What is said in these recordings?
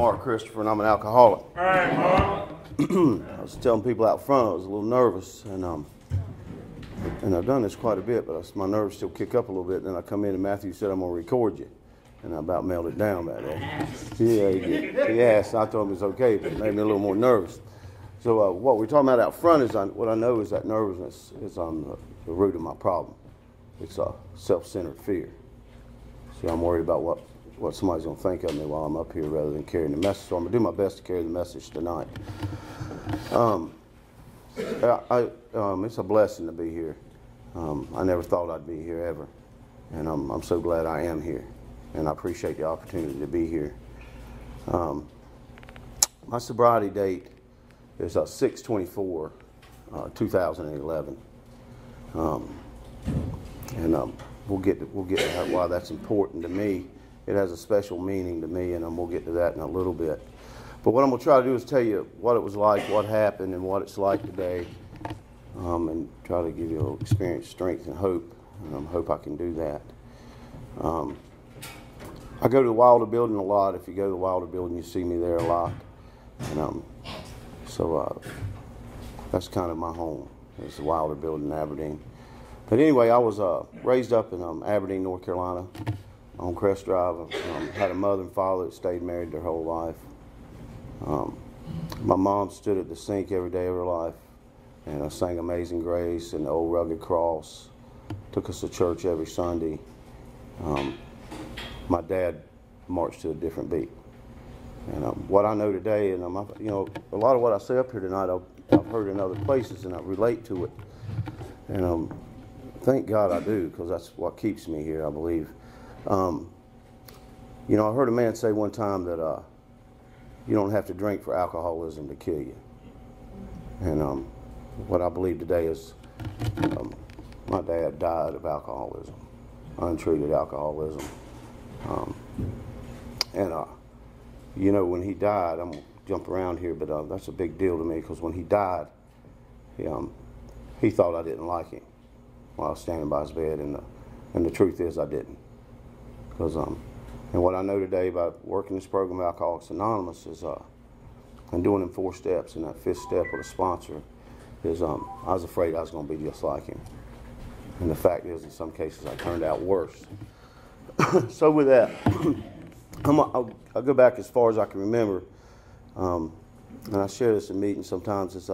Mark Christopher, and I'm an alcoholic. All right, Mark. I was telling people out front I was a little nervous, and I've done this quite a bit, but my nerves still kick up a little bit. And then I come in, and Matthew said, I'm going to record you. And I about melted down back there. Yeah, he did. He asked. I told him it's okay, but it made me a little more nervous. So what we're talking about out front is what I know is that nervousness is on the root of my problem. It's a self-centered fear. See, I'm worried about what somebody's going to think of me while I'm up here rather than carrying the message. So I'm going to do my best to carry the message tonight. It's a blessing to be here. I never thought I'd be here ever. And I'm so glad I am here. And I appreciate the opportunity to be here. My sobriety date is 6/24, 2011. We'll get to why that's important to me. It has a special meaning to me, and we'll get to that in a little bit. But what I'm going to try to do is tell you what it was like, what happened, and what it's like today, and try to give you a little experience, strength, and hope. And I hope I can do that. I go to the Wilder Building a lot. If you go to the Wilder Building, you see me there a lot. And so that's kind of my home. It's the Wilder Building in Aberdeen. But anyway, I was raised up in Aberdeen, North Carolina, on Crest Drive. Had a mother and father that stayed married their whole life. My mom stood at the sink every day of her life, and I sang Amazing Grace and the Old Rugged Cross. Took us to church every Sunday. My dad marched to a different beat. And what I know today, and a lot of what I say up here tonight, I've heard in other places, and I relate to it. And thank God I do, because that's what keeps me here, I believe. I heard a man say one time that you don't have to drink for alcoholism to kill you. And what I believe today is my dad died of alcoholism, untreated alcoholism. When he died, I'm going to jump around here, but that's a big deal to me, because when he died, he thought I didn't like him while I was standing by his bed, and the truth is I didn't. Because and what I know today about working this program, Alcoholics Anonymous, is and doing them 4 steps, and that 5th step with a sponsor is I was afraid I was going to be just like him. And the fact is, in some cases, I turned out worse. So with that, I'll go back as far as I can remember, and I share this in meetings sometimes.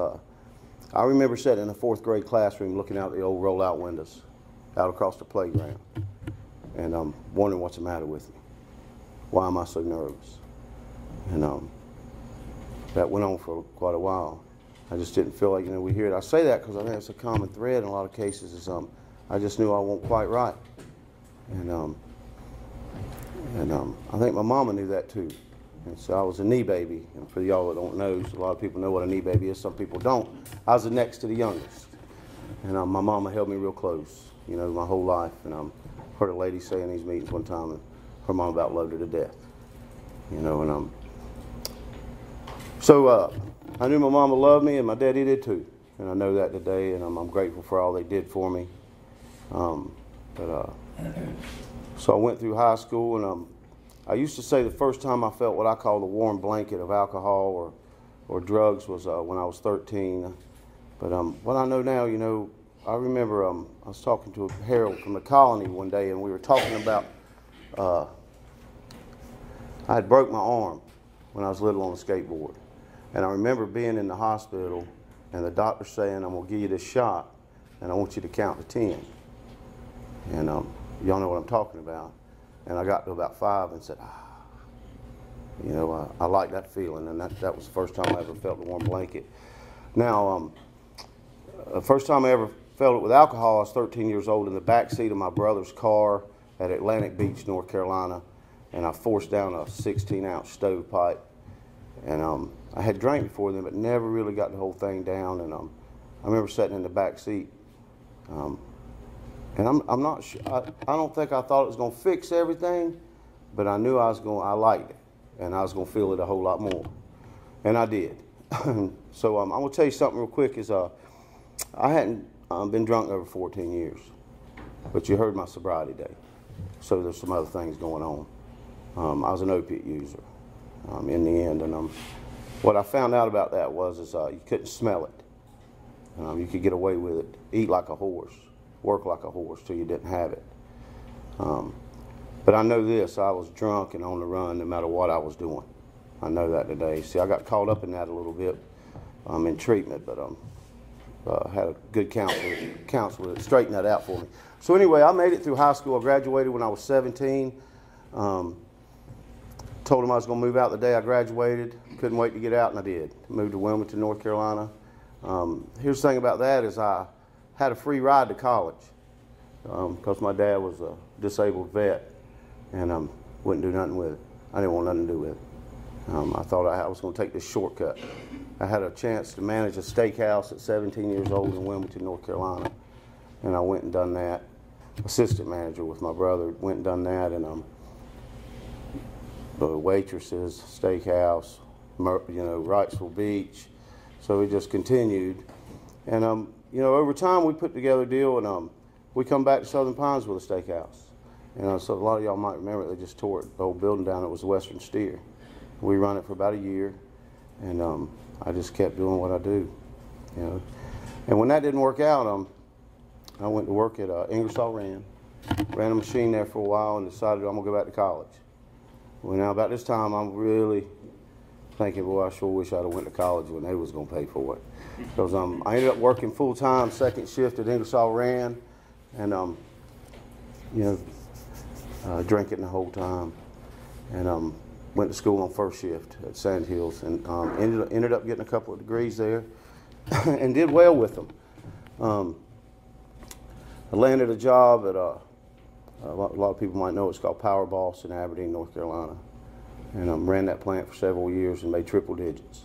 I remember sitting in a 4th grade classroom looking out the old rollout windows out across the playground, and wondering what's the matter with me. Why am I so nervous? And that went on for quite a while. I just didn't feel like, we hear it. I say that because I think it's a common thread in a lot of cases is I just knew I wasn't quite right. And I think my mama knew that too. And so I was a knee baby. And for y'all that don't know, a lot of people know what a knee baby is. Some people don't. I was the next to the youngest. And my mama held me real close, my whole life. And I heard a lady say in these meetings one time, and her mom about loved her to death. So I knew my mama loved me, and my daddy did too. And I know that today, and I'm grateful for all they did for me. So I went through high school, and I used to say the first time I felt what I call the warm blanket of alcohol or drugs was when I was 13. But what I know now, I remember I was talking to Harold from the colony one day, and we were talking about I had broke my arm when I was little on a skateboard. And I remember being in the hospital and the doctor saying, I'm going to give you this shot, and I want you to count to 10. And y'all know what I'm talking about. And I got to about 5 and said, I like that feeling. And that was the first time I ever felt the warm blanket. Now, the first time I ever felt it with alcohol, I was 13 years old in the back seat of my brother's car at Atlantic Beach, North Carolina. And I forced down a 16-ounce stovepipe. And I had drank before then, but never really got the whole thing down. And I remember sitting in the back seat. And I'm not sure, I don't think I thought it was going to fix everything, but I knew I liked it, and I was going to feel it a whole lot more. And I did. So I'm going to tell you something real quick is I hadn't been drunk over 14 years, but you heard my sobriety date. So there's some other things going on. I was an opiate user, in the end. And what I found out about that was you couldn't smell it. You could get away with it, eat like a horse, work like a horse till you didn't have it. But I know this, I was drunk and on the run no matter what I was doing. I know that today. See, I got caught up in that a little bit in treatment, but had a good counselor that straightened that out for me. So anyway, I made it through high school. I graduated when I was 17. Told him I was going to move out the day I graduated. Couldn't wait to get out, and I did. Moved to Wilmington, North Carolina. Here's the thing about that is I had a free ride to college because my dad was a disabled vet, and wouldn't do nothing with it. I didn't want nothing to do with it. I thought I was going to take this shortcut. I had a chance to manage a steakhouse at 17 years old in Wilmington, North Carolina, and I went and done that. Assistant manager with my brother, went and done that, and the waitresses, steakhouse, Wrightsville Beach. So we just continued, and over time we put together a deal, and we come back to Southern Pines with a steakhouse. So a lot of y'all might remember they just tore the old building down. It was the Western Steer. We run it for about a year, and I just kept doing what I do, And when that didn't work out, I went to work at Ingersoll Rand, ran a machine there for a while, and decided I'm gonna go back to college. Well, now about this time, I'm really thinking, boy, I sure wish I'd have went to college when they was gonna pay for it, because I ended up working full time, second shift at Ingersoll Rand, and drinking the whole time, and went to school on first shift at Sand Hills, and ended up getting a couple of degrees there, and did well with them. I landed a job at a lot of people might know it's called Power Boss in Aberdeen, North Carolina, and ran that plant for several years and made triple digits.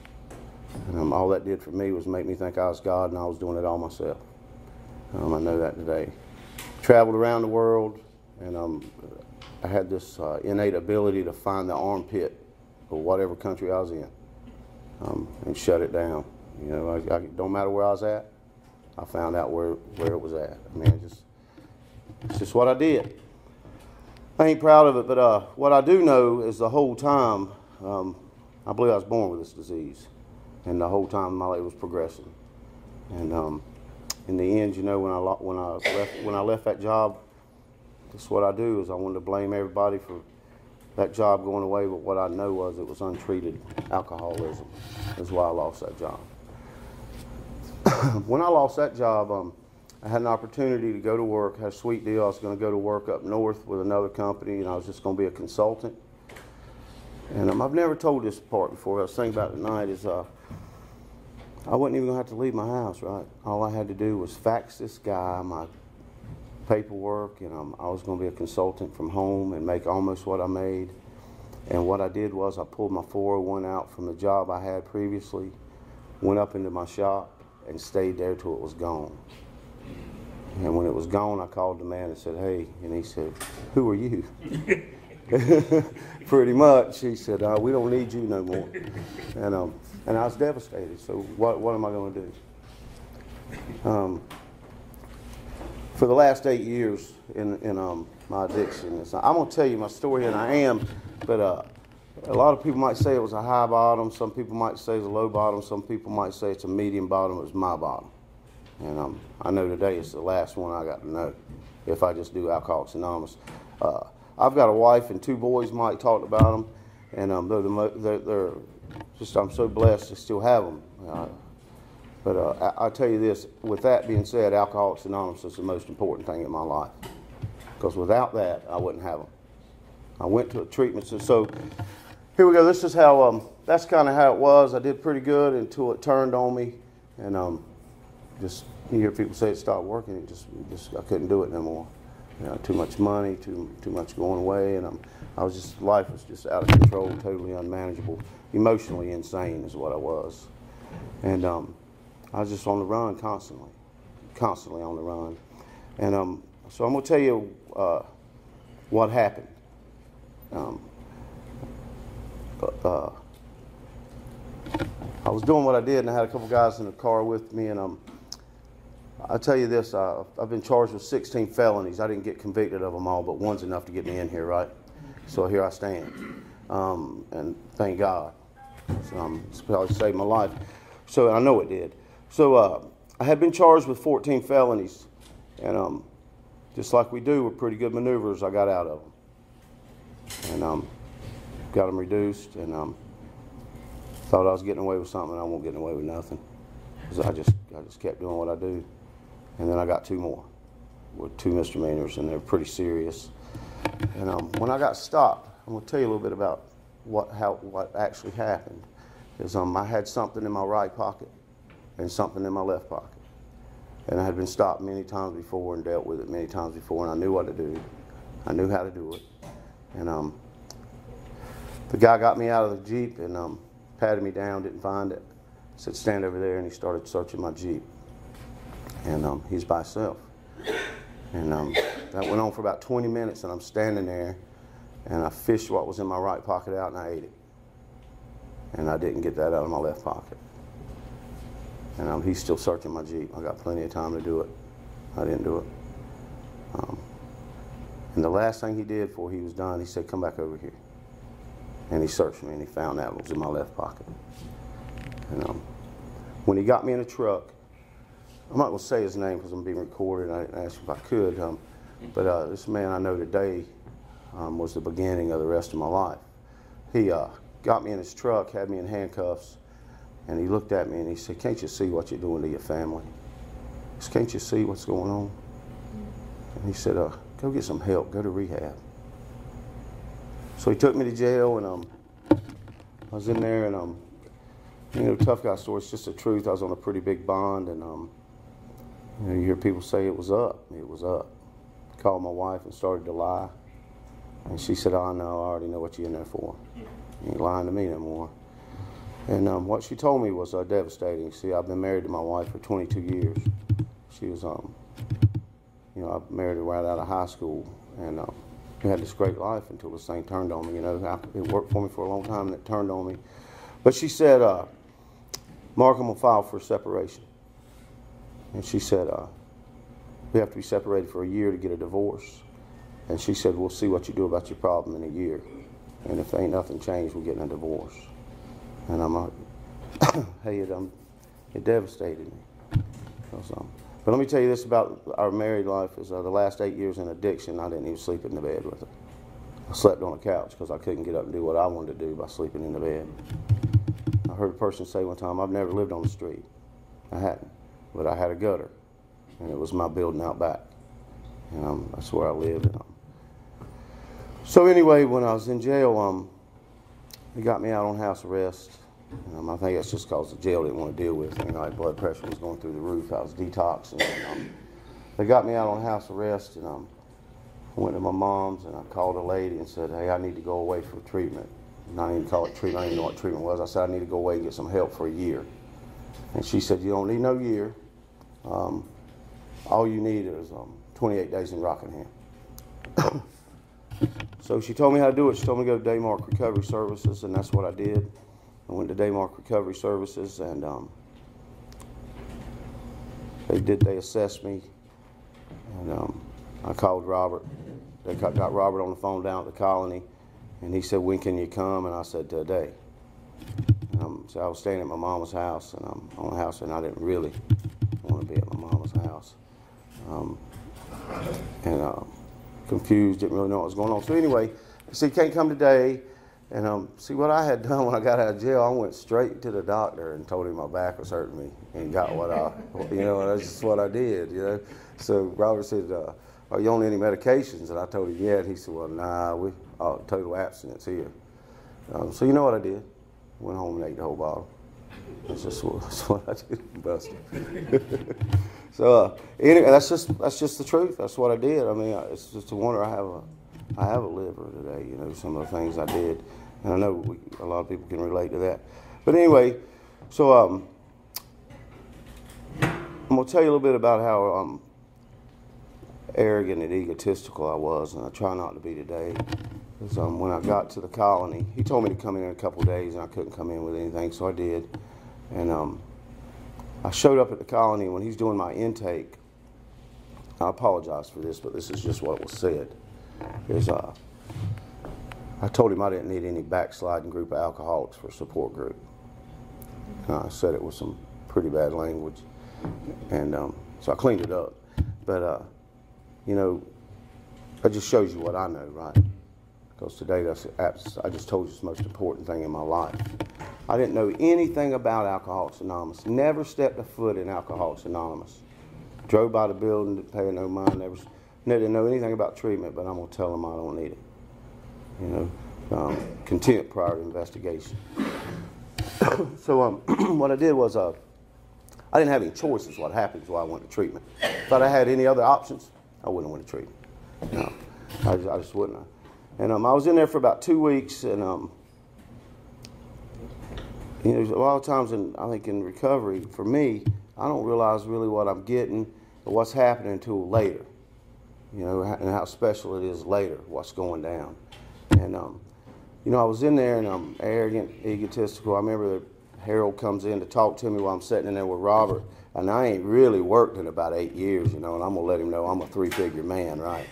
And all that did for me was make me think I was God and I was doing it all myself. I know that today. Traveled around the world, and I had this innate ability to find the armpit of whatever country I was in, and shut it down. I don't matter where I was at, I found out where it was at. I mean, it's just what I did. I ain't proud of it, but what I do know is the whole time, I believe I was born with this disease, and the whole time my life was progressing. And in the end, when I left that job, that's what I do is I wanted to blame everybody for that job going away, but what I know was it was untreated alcoholism. That's why I lost that job. When I lost that job, I had an opportunity to go to work, had a sweet deal. I was going to go to work up north with another company, and I was just going to be a consultant. And I've never told this part before. I was thinking about it tonight is I wasn't even going to have to leave my house, right? All I had to do was fax this guy my paperwork, and I was going to be a consultant from home and make almost what I made. And what I did was I pulled my 401 out from the job I had previously, went up into my shop, and stayed there till it was gone. And when it was gone, I called the man and said, "Hey," and he said, "Who are you?" Pretty much. He said, "We don't need you no more." And I was devastated. So what am I going to do? For the last 8 years in my addiction, I'm going to tell you my story, and I am, but a lot of people might say it was a high bottom. Some people might say it's a low bottom. Some people might say it's a medium bottom. It was my bottom. And I know today it's the last one I got to know if I just do Alcoholics Anonymous. I've got a wife and 2 boys. Mike talked about them, and they're just, I'm so blessed to still have them. But I'll tell you this, with that being said, Alcoholics Anonymous is the most important thing in my life, because without that, I wouldn't have them. I went to a treatment, so here we go. This is how, that's kind of how it was. I did pretty good until it turned on me, and just, you hear people say it stopped working. It just I couldn't do it no more. Too much money, too much going away, and life was just out of control, totally unmanageable, emotionally insane is what I was, and I was just on the run constantly on the run, and so I'm gonna tell you what happened. I was doing what I did, and I had a couple guys in the car with me, and I'll tell you this, I've been charged with 16 felonies. I didn't get convicted of them all, but one's enough to get me in here, right? So here I stand. and thank God. So, it's probably saved my life. So I know it did. So I had been charged with 14 felonies, and just like we do with pretty good maneuvers, I got out of them, and got them reduced, and thought I was getting away with something, and I won't get away with nothing, because I just kept doing what I do. And then I got 2 more with 2 misdemeanors, and they're pretty serious. And when I got stopped, I'm going to tell you a little bit about what actually happened. Is I had something in my right pocket and something in my left pocket, and I had been stopped many times before and dealt with it many times before, and I knew what to do. I knew how to do it. And the guy got me out of the Jeep and patted me down, didn't find it. Said, stand over there, and he started searching my Jeep. And he's by himself. And that went on for about 20 minutes, and I'm standing there, and I fished what was in my right pocket out, and I ate it. And I didn't get that out of my left pocket. And he's still searching my Jeep. I got plenty of time to do it. I didn't do it. And the last thing he did before he was done, he said, come back over here. And he searched me, and he found that was in my left pocket. And when he got me in a truck, I'm not going to say his name because I'm being recorded. I didn't ask if I could. But this man I know today was the beginning of the rest of my life. He got me in his truck, had me in handcuffs, and he looked at me and he said, can't you see what you're doing to your family? He said, can't you see what's going on? And he said, go get some help, go to rehab. So he took me to jail, and I was in there, and you know, tough guy story, it's just the truth. I was on a pretty big bond, and you know, you hear people say it was up. It was up. I called my wife and started to lie. And she said, oh, no, I already know what you're in there for. You ain't lying to me no more. And what she told me was devastating. See, I've been married to my wife for 22 years. She was, you know, I married her right out of high school. And we had this great life until this thing turned on me. You know, it worked for me for a long time, and it turned on me. But she said, Mark, I'm going to file for separation. And she said, we have to be separated for a year to get a divorce. And she said, we'll see what you do about your problem in a year. And if ain't nothing changed, we're getting a divorce. And I'm like, hey, it devastated me. But let me tell you this about our married life is the last 8 years in addiction, I didn't even sleep in the bed with her. I slept on a couch because I couldn't get up and do what I wanted to do by sleeping in the bed. I heard a person say one time, I've never lived on the street. I hadn't. But I had a gutter, and it was my building out back. And that's where I lived. So anyway, when I was in jail, they got me out on house arrest. I think that's just because the jail didn't want to deal with it. You know, my blood pressure was going through the roof. I was detoxing. And, they got me out on house arrest, and I went to my mom's, and I called a lady and said, hey, I need to go away for treatment. And I didn't even call it treatment. I didn't even know what treatment was. I said, I need to go away and get some help for a year. And she said, you don't need no year. All you need is 28 days in Rockingham. So she told me how to do it. She told me to go to Daymark Recovery Services, and that's what I did. I went to Daymark Recovery Services, and they assessed me, and I called Robert. They got Robert on the phone down at the colony, and he said, when can you come? And I said, today. So I was staying at my mama's house, and I'm on a house, and I didn't really want to be at my mama's house. Confused, didn't really know what was going on. So anyway, see, can't come today. And see, what I had done when I got out of jail, I went straight to the doctor and told him my back was hurting me, and got what you know, and that's just what I did, you know. So Robert said, are you on any medications? And I told him, yeah. And he said, well, nah, we total abstinence here. So you know what I did? Went home and ate the whole bottle. That's what I did, busted. So anyway, that's just the truth. That's what I did. I mean, it's just a wonder I have a liver today. You know, some of the things I did, and I know a lot of people can relate to that. But anyway, so I'm gonna tell you a little bit about how arrogant and egotistical I was, and I try not to be today. Because when I got to the colony, he told me to come in a couple of days, and I couldn't come in with anything, so I did. And I showed up at the colony, and when he's doing my intake, I apologize for this, but this is just what was said. Is I told him I didn't need any backsliding group of alcoholics for a support group. I said it with some pretty bad language, and so I cleaned it up. But you know, that just shows you what I know, right? Because today, I just told you it's the most important thing in my life. I didn't know anything about Alcoholics Anonymous. Never stepped a foot in Alcoholics Anonymous. Drove by the building, didn't pay no mind. Never didn't know anything about treatment, but I'm going to tell them I don't need it. You know, contempt prior to investigation. So what I did was I didn't have any choices. What happens while I went to treatment? If I had any other options, I wouldn't have went to treatment. No, I just wouldn't have. And I was in there for about 2 weeks, and you know, a lot of times, I think in recovery, for me, I don't realize really what I'm getting or what's happening until later. You know, and how special it is later, what's going down. And you know, I was in there, and I'm arrogant, egotistical. I remember Harold comes in to talk to me while I'm sitting in there with Robert, and I ain't really worked in about 8 years, you know, and I'm going to let him know I'm a 3-figure man, right?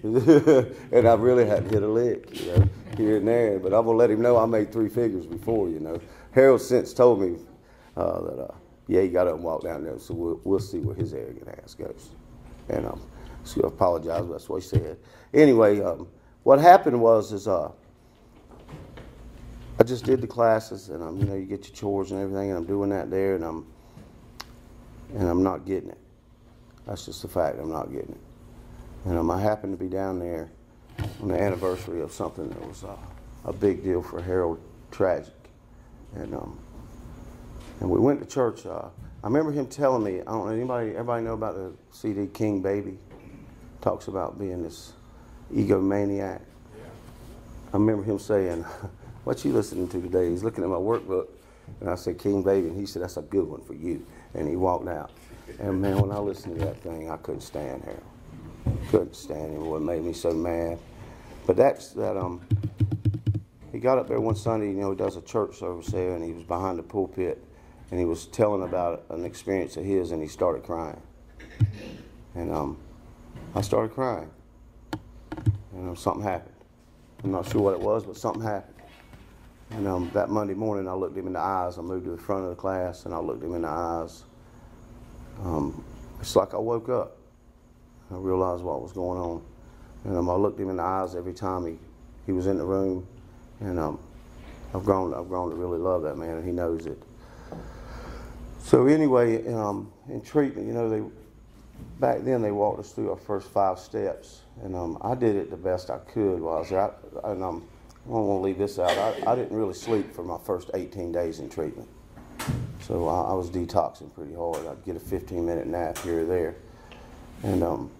And I really hadn't hit a lick, you know, here and there, but I'm going to let him know I made 3 figures before, you know. Harold since told me that, yeah, he got up and walked down there, so we'll see where his arrogant ass goes. And so I apologize, but that's what he said. Anyway, what happened was I just did the classes, and you know, you get your chores and everything, and I'm doing that there, and I'm not getting it. That's just the fact. I'm not getting it. And I happened to be down there on the anniversary of something that was a big deal for Harold, tragic, and we went to church. I remember him telling me, I don't know, everybody know about the CD King Baby? Talks about being this egomaniac. Yeah. I remember him saying, "What you listening to today?" He's looking at my workbook, and I said, "King Baby," and he said, "That's a good one for you." And he walked out. And man, when I listened to that thing, I couldn't stand Harold. Couldn't stand him. What made me so mad. But he got up there one Sunday, you know, he does a church service there, and he was behind the pulpit, and he was telling about an experience of his, and he started crying. And I started crying. And something happened. I'm not sure what it was, but something happened. And that Monday morning, I looked him in the eyes. I moved to the front of the class, and I looked him in the eyes. It's like I woke up. I realized what was going on. And I looked him in the eyes every time he was in the room. And I've grown to really love that man, and he knows it. So anyway, in treatment, you know, back then they walked us through our first 5 steps, and I did it the best I could while I was there. I don't want to leave this out. I didn't really sleep for my first 18 days in treatment. So I was detoxing pretty hard. I'd get a 15-minute nap here or there. And to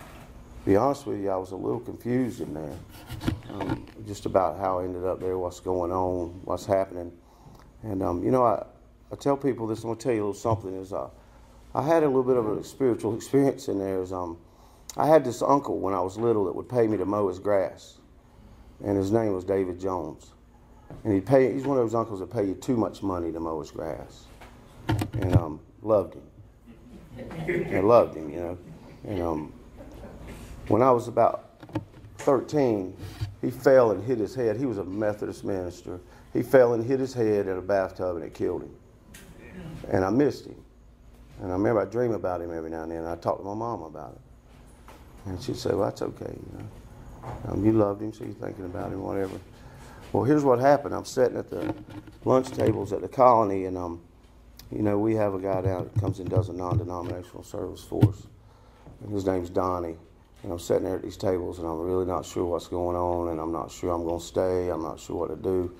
be honest with you, I was a little confused in there, just about how I ended up there, what's going on, what's happening. And, you know, I tell people this, I'm going to tell you a little something, is I had a little bit of a spiritual experience in there. I had this uncle when I was little that would pay me to mow his grass, and his name was David Jones. And he's one of those uncles that pay you too much money to mow his grass. And loved him. I loved him, you know. And when I was about 13, he fell and hit his head. He was a Methodist minister. He fell and hit his head in a bathtub, and it killed him. And I missed him. And I remember I dream about him every now and then. And I talked to my mom about it. And she'd say, "Well, that's okay, you know. You loved him, so you're thinking about him, whatever." Well, here's what happened. I'm sitting at the lunch tables at the colony, and you know, we have a guy down that comes and does a non-denominational service for us. And his name's Donnie. And I'm sitting there at these tables, and I'm really not sure what's going on, and I'm not sure I'm going to stay. I'm not sure what to do.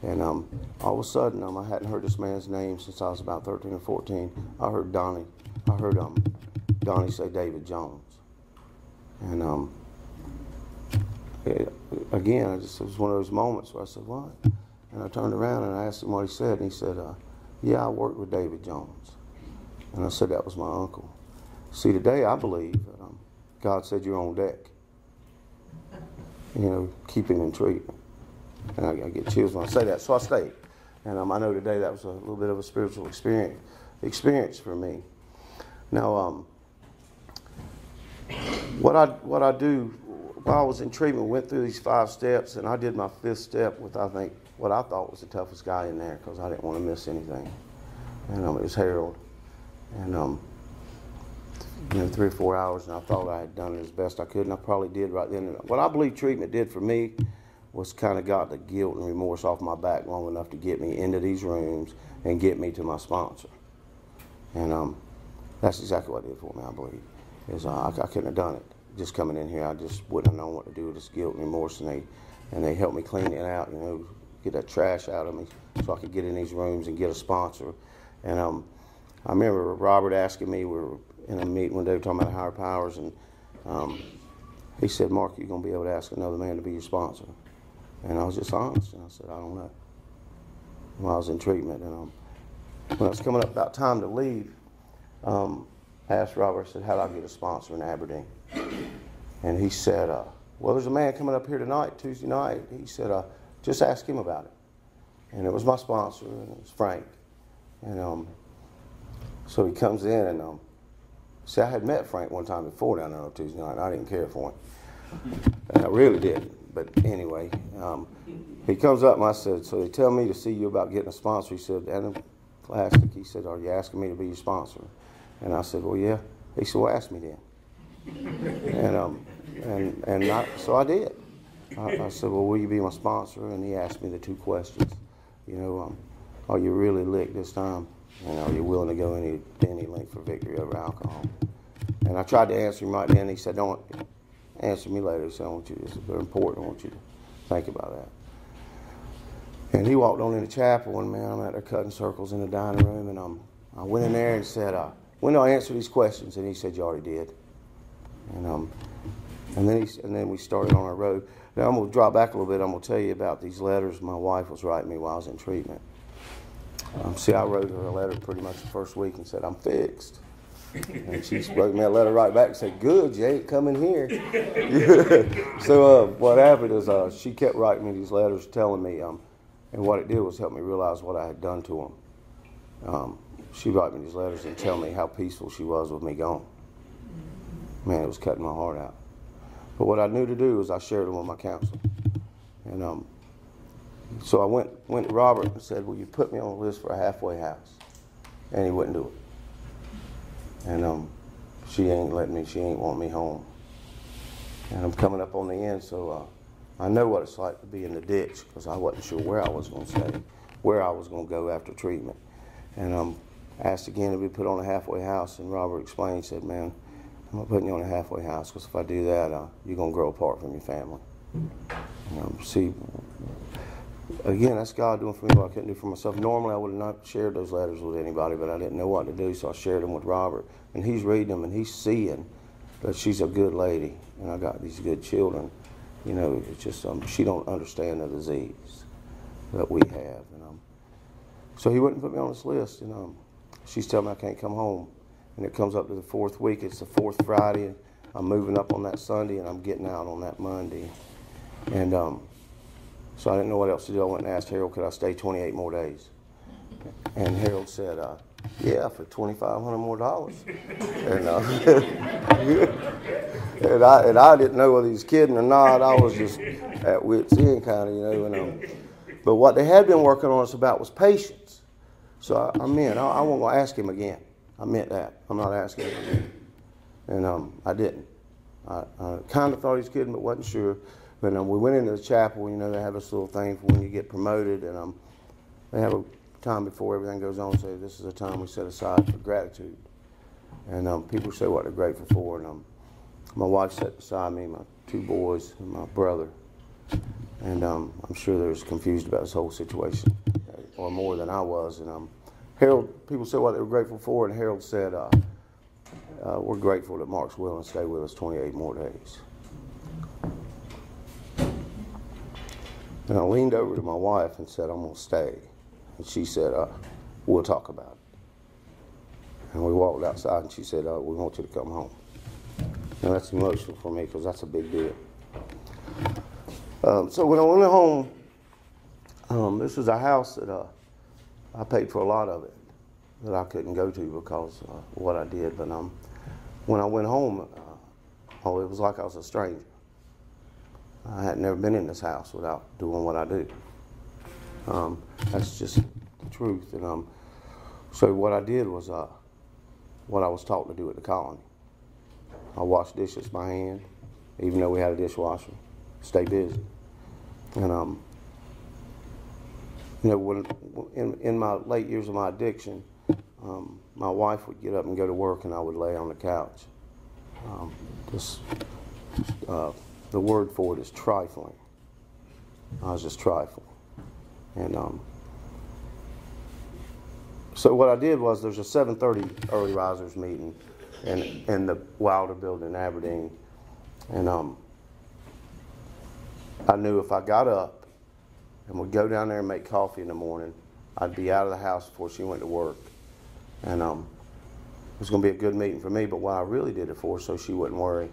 And all of a sudden, I hadn't heard this man's name since I was about 13 or 14. I heard Donnie. I heard Donnie say David Jones. And again, it was one of those moments where I said, "What?" And I turned around and I asked him what he said, and he said, "Yeah, I worked with David Jones." And I said, "That was my uncle." See, today I believe that God said, "You're on deck." You know, keep him in treatment. And I get chills when I say that, so I stayed. And I know today that was a little bit of a spiritual experience for me. Now, what I do while I was in treatment, went through these 5 steps, and I did my 5th step with, I think, what I thought was the toughest guy in there, because I didn't want to miss anything. And it was Harold. And 3 or 4 hours, and I thought I had done it as best I could, and I probably did right then. What I believe treatment did for me was kind of got the guilt and remorse off my back long enough to get me into these rooms and get me to my sponsor. And that's exactly what it did for me, I believe. Is I couldn't have done it. Just coming in here, I just wouldn't have known what to do with this guilt and remorse, and they helped me clean it out, get that trash out of me so I could get in these rooms and get a sponsor. And I remember Robert asking me, we were in a meeting one day talking about higher powers, and he said, "Mark, you're going to be able to ask another man to be your sponsor?" And I was just honest, and I said, "I don't know." When I was in treatment, and when I was coming up about time to leave, I asked Robert, I said, "How do I get a sponsor in Aberdeen?" And he said, "Well, there's a man coming up here tonight, Tuesday night." He said, "Just ask him about it." And it was my sponsor, and it was Frank. And so he comes in, and see, I had met Frank one time before down there on Tuesday night, and I didn't care for him. And I really didn't. But anyway, he comes up, and I said, "So they tell me to see you about getting a sponsor." He said, "Adam Classic," he said, "Are you asking me to be your sponsor?" And I said, "Well, yeah." He said, "Well, ask me then." So I did. I said, "Well, will you be my sponsor?" And he asked me the 2 questions. Are you really licked this time? And are you willing to go any length for victory over alcohol? And I tried to answer him right then. He said, "Don't answer me later." He said, "It's very important. I want you to think about that." And he walked on in the chapel, and man, I'm out there cutting circles in the dining room, and I went in there and said, "When do I answer these questions?" And he said, "You already did." And then we started on our road. Now I'm going to drop back a little bit. I'm going to tell you about these letters my wife was writing me while I was in treatment. See, I wrote her a letter pretty much the first week and said, "I'm fixed." And she wrote me a letter right back and said, "Good, you ain't coming here." So what happened is she kept writing me these letters telling me, and what it did was help me realize what I had done to them. She'd write me these letters and tell me how peaceful she was with me gone. Man, it was cutting my heart out. But what I knew to do was I shared them with my counselor. And so I went to Robert and said, "Will you put me on a list for a halfway house?" And he wouldn't do it. And she ain't letting me, she ain't wanting me home. And I'm coming up on the end, so I know what it's like to be in the ditch, because I wasn't sure where I was going to stay, where I was going to go after treatment. And asked again to be put on a halfway house, and Robert explained, said, "Man, I'm not putting you on a halfway house, because if I do that, you're going to grow apart from your family." See, again, that's God doing for me what I couldn't do for myself. Normally, I would have not shared those letters with anybody, but I didn't know what to do, so I shared them with Robert. And he's reading them, and he's seeing that she's a good lady, and I got these good children. It's just she don't understand the disease that we have. So he wouldn't put me on this list, and she's telling me I can't come home. And it comes up to the 4th week. It's the 4th Friday. And I'm moving up on that Sunday, and I'm getting out on that Monday. And so I didn't know what else to do. I went and asked Harold, could I stay 28 more days? And Harold said, "Yeah, for $2,500 more." And I didn't know whether he was kidding or not. I was just at wit's end, kind of, But what they had been working on us about was patience. So I won't go ask him again. I meant that. I'm not asking him again. And I didn't. I kind of thought he was kidding, but wasn't sure. But we went into the chapel. They have this little thing for when you get promoted, and they have a time before everything goes on. Say this is a time we set aside for gratitude. And people say what they're grateful for. And my wife sat beside me, my 2 boys, and my brother. And I'm sure they're confused about this whole situation, or more than I was. And Harold, people said what they were grateful for, and Harold said, "We're grateful that Mark's willing to stay with us 28 more days." And I leaned over to my wife and said, "I'm going to stay." And she said, "We'll talk about it." And we walked outside, and she said, "We want you to come home." Now that's emotional for me, because that's a big deal. So when I went home, this was a house that I paid for a lot of it that I couldn't go to because of what I did. But when I went home, it was like I was a stranger. I had never been in this house without doing what I do. That's just the truth. And so what I did was what I was taught to do at the colony. I washed dishes by hand, even though we had a dishwasher. Stay busy. And you know, when in my late years of my addiction, my wife would get up and go to work, and I would lay on the couch. The word for it is trifling. I was just trifling. And so what I did was, there's a 7:30 early risers meeting in the Wilder building in Aberdeen. And I knew if I got up and would go down there and make coffee in the morning, I'd be out of the house before she went to work. And it was going to be a good meeting for me, but what I really did it for, so she wouldn't worry.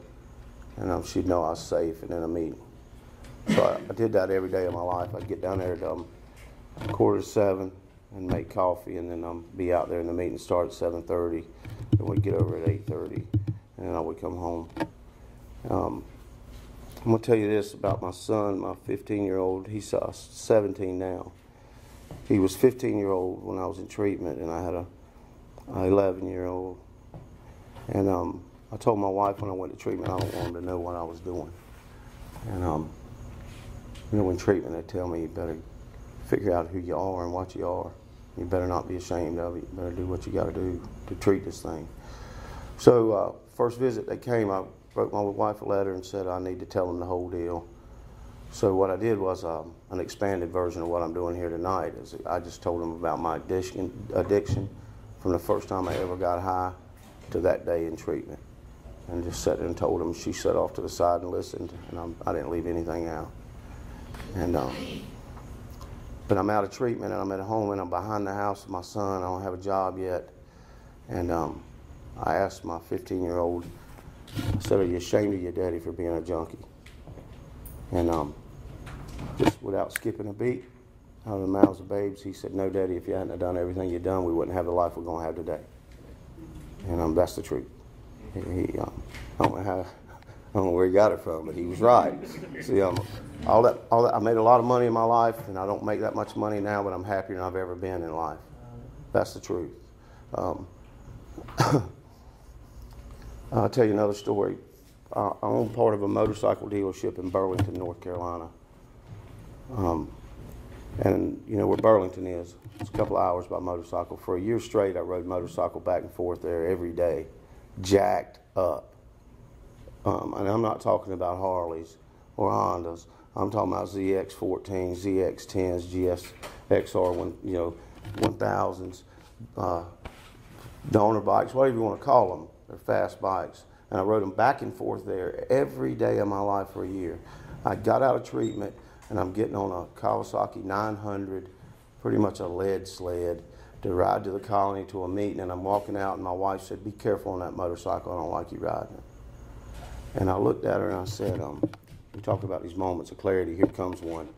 And she'd know I was safe and in a meeting. So I did that every day of my life. I'd get down there at 6:45 and make coffee, and then be out there, and the meeting started at 7:30, and we'd get over at 8:30, and then I would come home. I'm going to tell you this about my son, my 15-year-old. He's 17 now. He was 15-year-old when I was in treatment, and I had a 11-year-old. And I told my wife when I went to treatment, I don't want him to know what I was doing. And you know, in treatment they tell me you better figure out who you are and what you are. You better not be ashamed of it. You better do what you got to do to treat this thing. So first visit they came, I wrote my wife a letter and said I need to tell them the whole deal. So what I did was an expanded version of what I'm doing here tonight. Is I just told them about my addiction from the first time I ever got high to that day in treatment. And just sat there and told them. She sat off to the side and listened, and I didn't leave anything out. And but I'm out of treatment, and I'm at home, and I'm behind the house with my son. I don't have a job yet. And I asked my 15-year-old, I said, "Are you ashamed of your daddy for being a junkie?" And just without skipping a beat, out of the mouths of babes, he said, "No, Daddy, if you hadn't done everything you've done, we wouldn't have the life we're going to have today." And that's the truth. I don't know where he got it from, but he was right. See, all that, I made a lot of money in my life, and I don't make that much money now, but I'm happier than I've ever been in life. That's the truth. I'll tell you another story. I own part of a motorcycle dealership in Burlington, North Carolina. And you know where Burlington is. It's a couple of hours by motorcycle. For a year straight, I rode motorcycle back and forth there every day, jacked up. And I'm not talking about Harleys or Hondas. I'm talking about ZX14s, ZX10s, GSXR 1000s, donor bikes, whatever you want to call them. They're fast bikes. And I rode them back and forth there every day of my life for a year. I got out of treatment, and I'm getting on a Kawasaki 900, pretty much a lead sled, to ride to the colony to a meeting. And I'm walking out, and my wife said, "Be careful on that motorcycle. I don't like you riding it." And I looked at her and I said, we talk about these moments of clarity. Here comes one.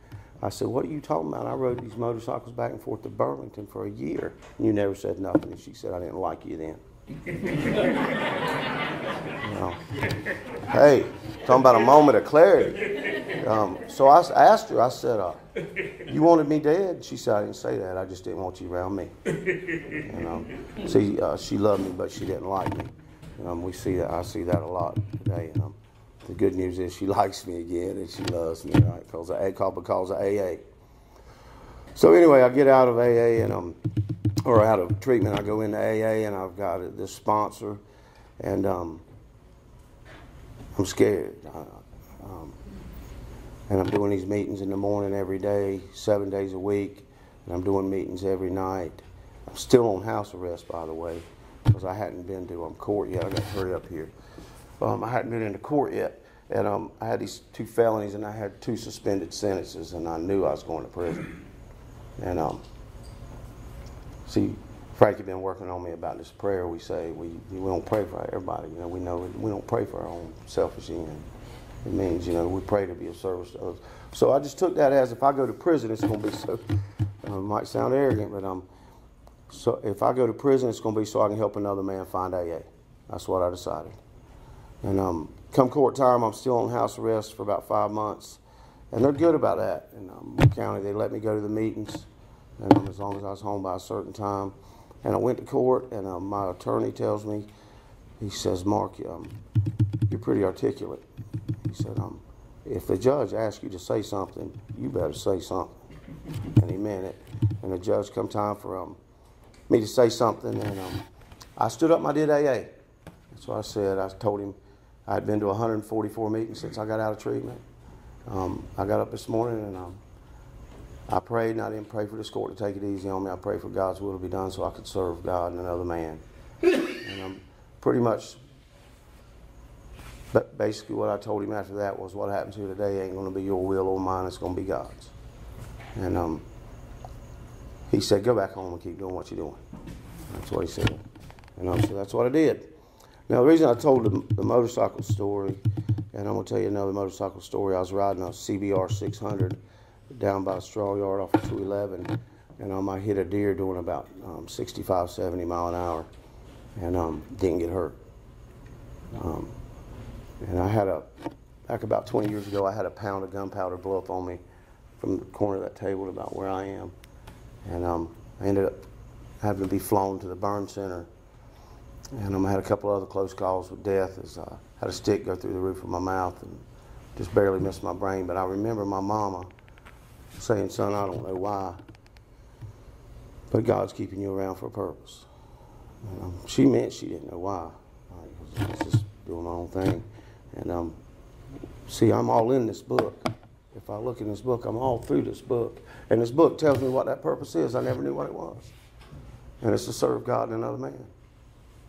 I said, "What are you talking about? I rode these motorcycles back and forth to Burlington for a year. And you never said nothing." And she said, "I didn't like you then." Hey, talking about a moment of clarity. So I asked her, I said, "You wanted me dead?" She said, "I didn't say that. I just didn't want you around me." And, see, she loved me, but she didn't like me. We see that. I see that a lot today. The good news is she likes me again, and she loves me, right? Because of AA. So anyway, I get out of AA or out of treatment. I go into AA, and I've got this sponsor, and I'm scared. And I'm doing these meetings in the morning every day, 7 days a week, and I'm doing meetings every night. I'm still on house arrest, by the way, because I hadn't been to court yet. I got to hurry up here. I hadn't been into court yet, and I had these 2 felonies, and I had 2 suspended sentences, and I knew I was going to prison. And see, Frankie been working on me about this prayer. We say we don't pray for everybody. We know we don't pray for our own selfish end. It means we pray to be of service to others. So I just took that as, if I go to prison, it's going to be so. It might sound arrogant, but so if I go to prison, it's going to be so I can help another man find AA. That's what I decided. And come court time, I'm still on house arrest for about 5 months. And they're good about that. In the county, they let me go to the meetings, and as long as I was home by a certain time. And I went to court, and my attorney tells me, he says, Mark, you're pretty articulate. He said, if the judge asks you to say something, you better say something. And he meant it. And the judge come time for me to say something, and I stood up and I did AA. That's what I said. I told him I'd been to 144 meetings since I got out of treatment. I got up this morning and I prayed, and I didn't pray for this court to take it easy on me. I prayed for God's will to be done so I could serve God and another man. And pretty much, but basically what I told him after that was, what happens here today ain't going to be your will or mine, it's going to be God's. And he said, go back home and keep doing what you're doing. That's what he said. And so that's what I did. Now, the reason I told the motorcycle story, and I'm going to tell you another motorcycle story. I was riding a CBR 600 down by the straw yard off of 211, and I hit a deer doing about 65, 70 mile an hour, and didn't get hurt. And I had back about 20 years ago, I had a pound of gunpowder blow up on me from the corner of that table to about where I am. And I ended up having to be flown to the burn center. And I had a couple other close calls with death, as I had a stick go through the roof of my mouth and just barely missed my brain. But I remember my mama saying, son, I don't know why, but God's keeping you around for a purpose. She meant she didn't know why. I was just doing my own thing. And see, I'm all in this book. If I look in this book, I'm all through this book. And this book tells me what that purpose is. I never knew what it was. And it's to serve God and another man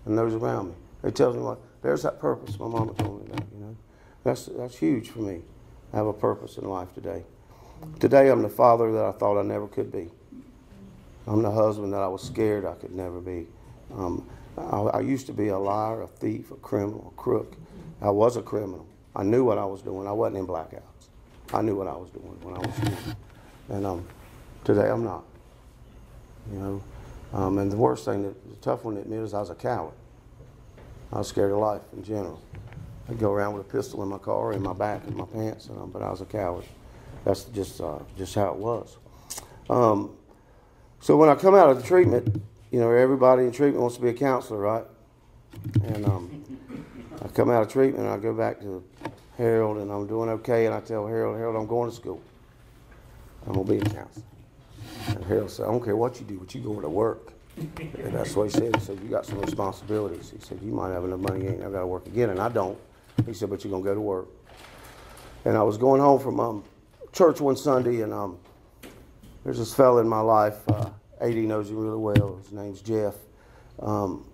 and those around me. It tells me there's that purpose my mama told me about, That's huge for me. I have a purpose in life today. Today I'm the father that I thought I never could be. I'm the husband that I was scared I could never be. I used to be a liar, a thief, a criminal, a crook. I was a criminal. I knew what I was doing. I wasn't in blackouts. I knew what I was doing when I was young. And today I'm not. And the worst thing, the tough one to admit, is I was a coward. I was scared of life in general. I'd go around with a pistol in my car, in my back, in my pants, but I was a coward. That's just how it was. So when I come out of the treatment, everybody in treatment wants to be a counselor, right? And I come out of treatment and I go back to Harold, and I'm doing okay, and I tell Harold, I'm going to school. I'm going to be a counselor. And Harold said, I don't care what you do, but you going to work. And that's what he said. He said, you got some responsibilities. He said, you might have enough money, you ain't never got to work again. And I don't. He said, but you're going to go to work. And I was going home from church one Sunday, and there's this fella in my life. AD knows him really well. His name's Jeff. And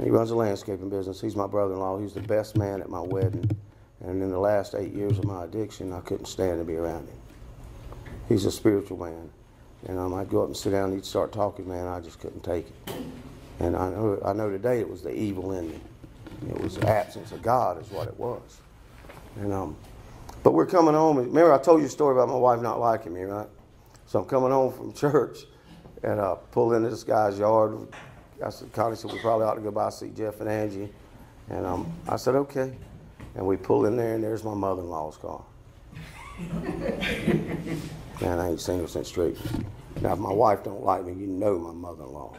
he runs a landscaping business. He's my brother-in-law. He was the best man at my wedding. And in the last 8 years of my addiction, I couldn't stand to be around him. He's a spiritual man. And I'd go up and sit down, and he'd start talking, man, I just couldn't take it. And I know today it was the evil in me. It was the absence of God is what it was. And but we're coming home. Remember I told you a story about my wife not liking me, right? So I'm coming home from church, and I pull into this guy's yard. Connie said we probably ought to go by and see Jeff and Angie. And I said, okay. And we pull in there, and there's my mother-in-law's car. Man, I ain't seen her since treatment. Now, if my wife don't like me, you know my mother-in-law.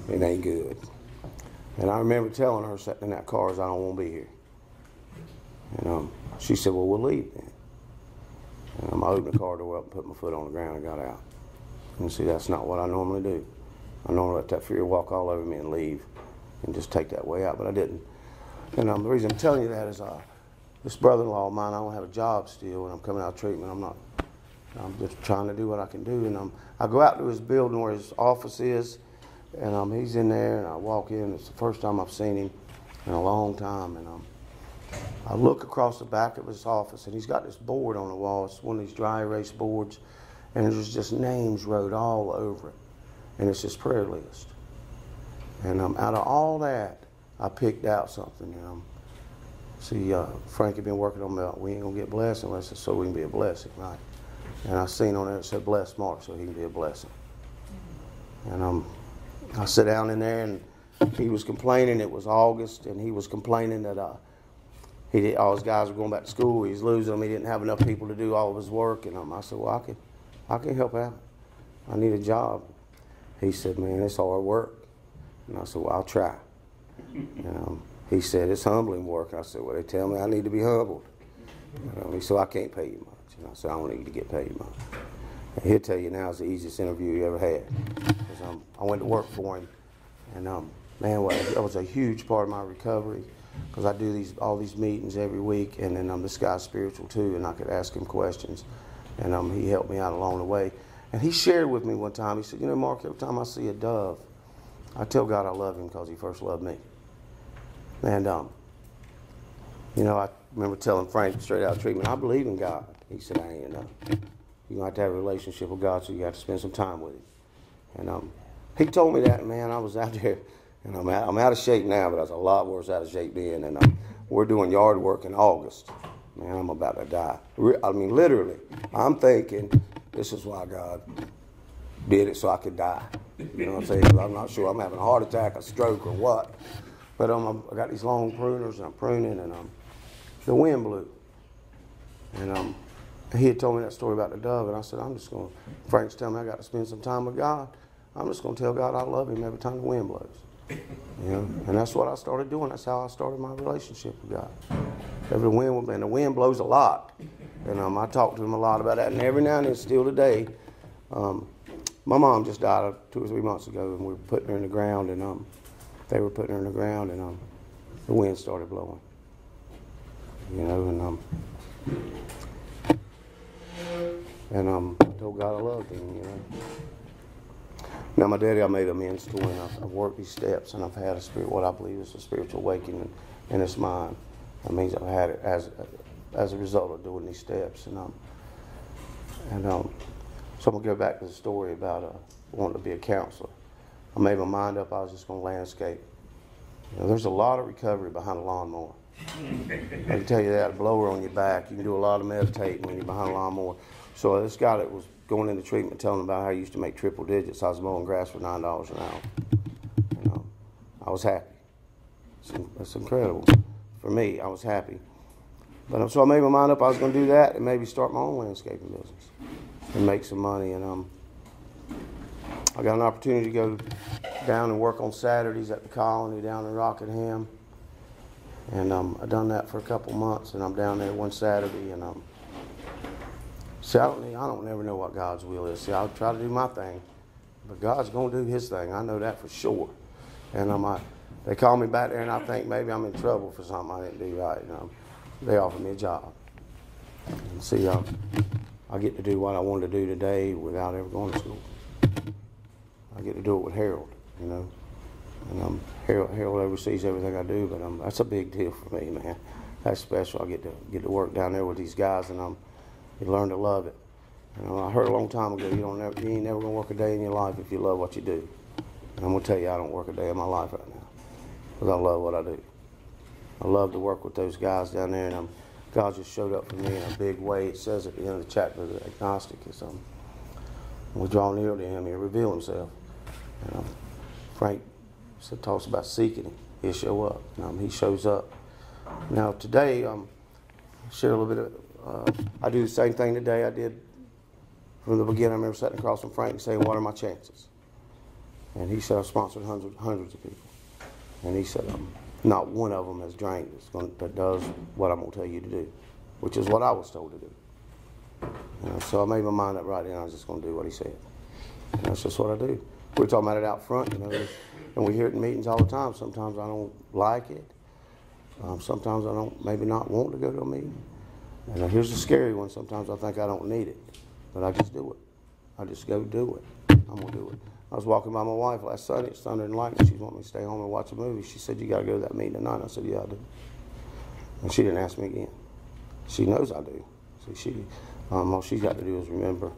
It ain't good. And I remember telling her sitting in that car, I don't want to be here. And she said, well, we'll leave then. And I opened the car door up and put my foot on the ground and got out. And see, that's not what I normally do. I normally let that fear walk all over me and leave and just take that way out, but I didn't. And the reason I'm telling you that is this brother-in-law of mine, I don't have a job still, and I'm coming out of treatment. I'm just trying to do what I can do. And I go out to his building where his office is, and he's in there, and I walk in. It's the first time I've seen him in a long time. And I look across the back of his office, and he's got this board on the wall. It's one of these dry erase boards, and there's just names wrote all over it. And it's his prayer list. And out of all that, I picked out something. See, Frank had been working on me. We ain't going to get blessed unless it's so we can be a blessing, right? And I seen on there it said, bless Mark so he can be a blessing. And I sat down in there, and he was complaining. It was August, and he was complaining that all his guys were going back to school. He was losing them. He didn't have enough people to do all of his work. And I said, well, I can help out. I need a job. He said, man, it's hard work. And I said, well, I'll try. He said, it's humbling work. I said, well, they tell me I need to be humbled. He said, I can't pay you much. And I said, I don't need to get paid much. And he'll tell you now it's the easiest interview he ever had. I went to work for him, and man, that was a huge part of my recovery, because I do all these meetings every week, and then this guy's spiritual too, and I could ask him questions, and he helped me out along the way. And he shared with me one time, he said, you know, Mark, every time I see a dove, I tell God I love him because he first loved me. And, you know, I remember telling Frank straight out of treatment, I believe in God. He said, I ain't enough. You're going to have a relationship with God, so you have to spend some time with him. And he told me that, man, I was out there, and I'm out of shape now, but I was a lot worse out of shape then. And we're doing yard work in August. Man, I'm about to die. I mean, literally, I'm thinking, this is why God did it, so I could die. You know what I'm saying? 'Cause I'm not sure I'm having a heart attack, a stroke, or what. But I got these long pruners, and I'm pruning, and the wind blew. And he had told me that story about the dove, and I said, Frank's telling me I got to spend some time with God. I'm just going to tell God I love him every time the wind blows. You know? And that's what I started doing. That's how I started my relationship with God. And the wind blows a lot. And I talked to him a lot about that. And every now and then, still today, my mom just died 2 or 3 months ago, and we were putting her in the ground, and they were putting her in the ground, and the wind started blowing. You know, and I told God I loved him, you know. Now, my daddy, I made amends to him. I've worked these steps, and I've had what I believe is a spiritual awakening in his mind. That means I've had it as a result of doing these steps. So I'm going to go back to the story about wanting to be a counselor. I made my mind up I was just going to landscape. You know, there's a lot of recovery behind a lawnmower. I can tell you that, a blower on your back. You can do a lot of meditating when you're behind a lawnmower. So this guy that was going into treatment telling about how he used to make triple digits. I was mowing grass for $9 an hour. You know, I was happy. That's incredible. For me, I was happy. But so I made my mind up I was going to do that and maybe start my own landscaping business and make some money. And I got an opportunity to go down and work on Saturdays at the Colony down in Rockingham. And I've done that for a couple months, and I'm down there one Saturday, and see, I don't never know what God's will is. See, I'll try to do my thing, but God's going to do his thing. I know that for sure. And they call me back there, and I think maybe I'm in trouble for something I didn't do right. They offered me a job. And see, I get to do what I wanted to do today without ever going to school. I get to do it with Harold, you know. And Harold oversees everything I do, but that's a big deal for me, man. That's special. I get to work down there with these guys, and you learn to love it. I heard a long time ago, you ain't never gonna work a day in your life if you love what you do. And I'm gonna tell you, I don't work a day in my life right now because I love what I do. I love to work with those guys down there, and God just showed up for me in a big way. It says at the end of the chapter of the agnostic is we draw near to him, he'll reveal himself. Frank talks about seeking him. He'll show up. He shows up. Now today, share a little bit of, I do the same thing today I did from the beginning. I remember sitting across from Frank and saying, what are my chances? And he said, I've sponsored hundreds of people. And he said, not one of them has drank that does what I'm going to tell you to do, which is what I was told to do. So I made my mind up right then. I was just going to do what he said. And that's just what I do. We're talking about it out front, and we hear it in meetings all the time. Sometimes I don't like it. Sometimes I don't maybe not want to go to a meeting. And here's the scary one. Sometimes I think I don't need it, but I just do it. I just go do it. I'm going to do it. I was walking by my wife last Sunday. It's thunder and lightning. She wanted me to stay home and watch a movie. She said, you got to go to that meeting tonight. I said, yeah, I do. And she didn't ask me again. She knows I do. So all she's got to do is remember.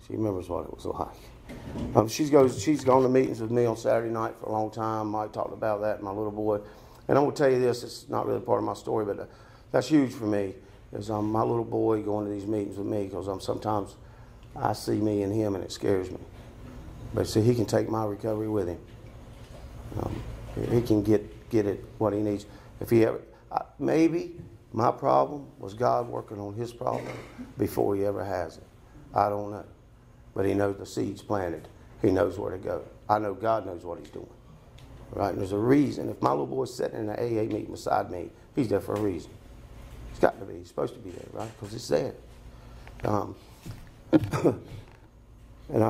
She remembers what it was like. She's gone to meetings with me on Saturday night for a long time. Mike talked about that, my little boy. And I'm going to tell you this, it's not really part of my story, but that's huge for me, is my little boy going to these meetings with me, because sometimes I see me and him and it scares me. But see, he can take my recovery with him. He can get it, what he needs. maybe my problem was God working on his problem before he ever has it. I don't know. But he knows the seed's planted. He knows where to go. I know God knows what he's doing. Right? And there's a reason. If my little boy's sitting in an AA meeting beside me, he's there for a reason. He's got to be. He's supposed to be there, right? Because it's there.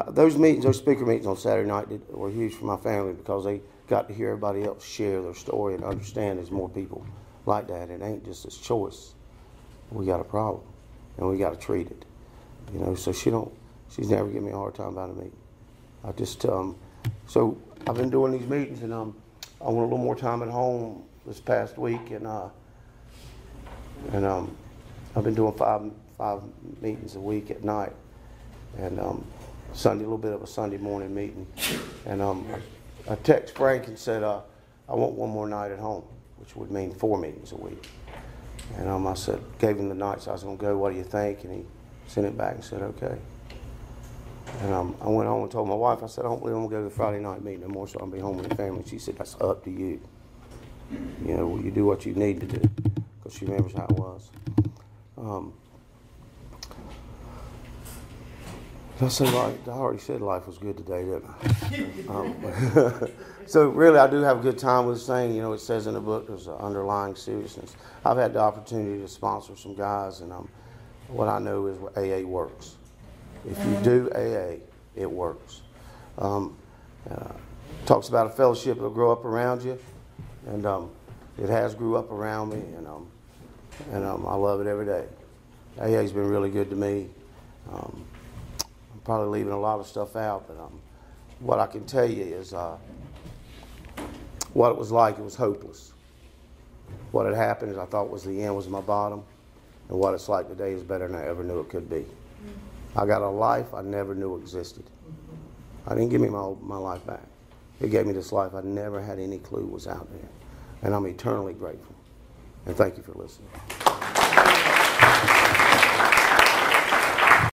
Those meetings, those speaker meetings on Saturday night were huge for my family because they got to hear everybody else share their story and understand there's more people like that. It ain't just this choice. We got a problem, and we got to treat it. You know, so she's never given me a hard time about a meeting. I just, so I've been doing these meetings, and I want a little more time at home this past week, and I've been doing five meetings a week at night, and Sunday, a little bit of a Sunday morning meeting, and I text Frank and said I want one more night at home, which would mean 4 meetings a week, and I said, gave him the nights I was going to go. What do you think? And he sent it back and said okay. And I went home and told my wife, I said, I don't believe I'm going to go to the Friday night meeting no more, so I'll be home with the family. She said, that's up to you. You know, you do what you need to do, because she remembers how it was. I already said life was good today, didn't I? So really, I do have a good time with this thing. You know, it says in the book there's an underlying seriousness. I've had the opportunity to sponsor some guys, and what I know is AA works. If you do AA, it works. Talks about a fellowship that'll grow up around you, and it has grew up around me, and I love it every day. AA's been really good to me. I'm probably leaving a lot of stuff out, but what I can tell you is what it was like. It was hopeless. What had happened is I thought was the end was my bottom, and what it's like today is better than I ever knew it could be. I got a life I never knew existed. I didn't give me my life back. It gave me this life I never had any clue was out there. And I'm eternally grateful. And thank you for listening.